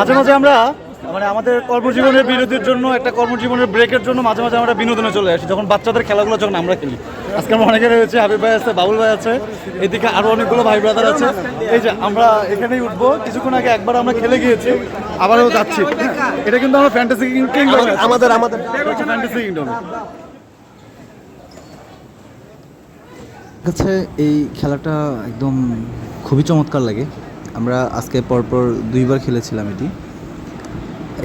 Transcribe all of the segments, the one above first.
মাঝে মাঝে আমরা মানে আমাদের কর্মজীবনের বিরতির জন্য একটা কর্মজীবনের ব্রেকের জন্য মাঝে মাঝে আমরা বিনোদনে চলে আসি, যখন বাচ্চাদের খেলাগুলো যখন আমরা খেলি। আজকে আমরা অনেকে রয়েছে, হাবিব ভাই আছে, বাবুল ভাই আছে, এদিকে আরও অনেকগুলো ভাই ব্রাদার আছে। এই যে আমরা এখানেই উঠবো, কিছুক্ষণ আগে একবার আমরা খেলে গিয়েছি, আবারও যাচ্ছি। এটা কিন্তু আমরা ফ্যান্টাসি কিংডম, আমাদের ফ্যান্টাসি কিংডম। কাছে এই খেলাটা একদম খুবই চমৎকার লাগে। আমরা আজকে পরপর 2বার খেলেছিলাম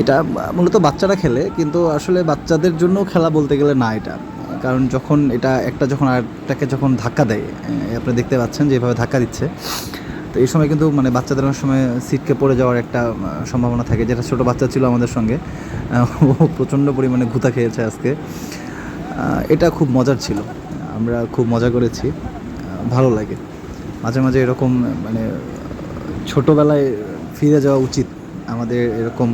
এটা মূলত বাচ্চারা খেলে, কিন্তু আসলে বাচ্চাদের জন্য খেলা বলতে গেলে না এটা। কারণ যখন যখন আরেকটাকে যখন ধাক্কা দেয়, আপনি দেখতে পাচ্ছেন যেভাবে ধাক্কা দিচ্ছে, তো এই সময় কিন্তু মানে বাচ্চাদের অনেক সময় সিটকে পড়ে যাওয়ার একটা সম্ভাবনা থাকে। যেটা ছোটো বাচ্চা ছিল আমাদের সঙ্গে, ও প্রচণ্ড পরিমাণে ঘুতা খেয়েছে আজকে। এটা খুব মজার ছিল, আমরা খুব মজা করেছি, ভালো লাগে। মাঝে মাঝে এরকম মানে ছোটোবেলায় ফিরে যাওয়া উচিত আমাদের। এরকম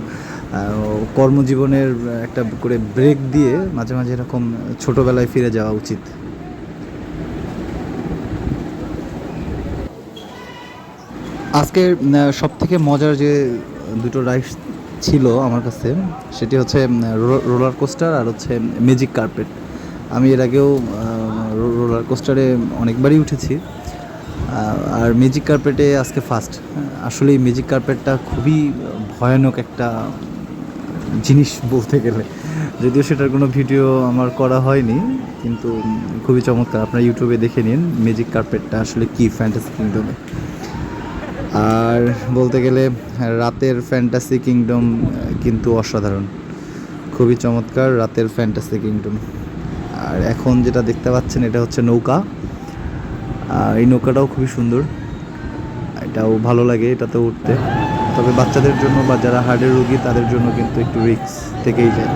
কর্মজীবনের একটা করে ব্রেক দিয়ে মাঝে মাঝে এরকম ছোটোবেলায় ফিরে যাওয়া উচিত। আজকের সবথেকে মজার যে দুটো রাইড ছিল আমার কাছে, সেটি হচ্ছে রোলার কোস্টার আর হচ্ছে ম্যাজিক কার্পেট। আমি এর আগেও রোলার কোস্টারে অনেকবারই উঠেছি, আর ম্যাজিক কার্পেটে আজকে ফার্স্ট। আসলে এই ম্যাজিক কার্পেটটা খুবই ভয়ানক একটা জিনিস বলতে গেলে, যদিও সেটার কোনো ভিডিও আমার করা হয়নি, কিন্তু খুবই চমৎকার। আপনারা ইউটিউবে দেখে নিন ম্যাজিক কার্পেটটা আসলে কি ফ্যান্টাসি কিংডমে। আর বলতে গেলে রাতের ফ্যান্টাসি কিংডম কিন্তু অসাধারণ, খুবই চমৎকার রাতের ফ্যান্টাসি কিংডম। আর এখন যেটা দেখতে পাচ্ছেন এটা হচ্ছে নৌকা। এই নৌকাটাও খুবই সুন্দর, এটাও ভালো লাগে এটাতে উঠতে। তবে বাচ্চাদের জন্য বা যারা হার্টের রোগী তাদের জন্য কিন্তু একটু রিস্ক থেকেই যায়।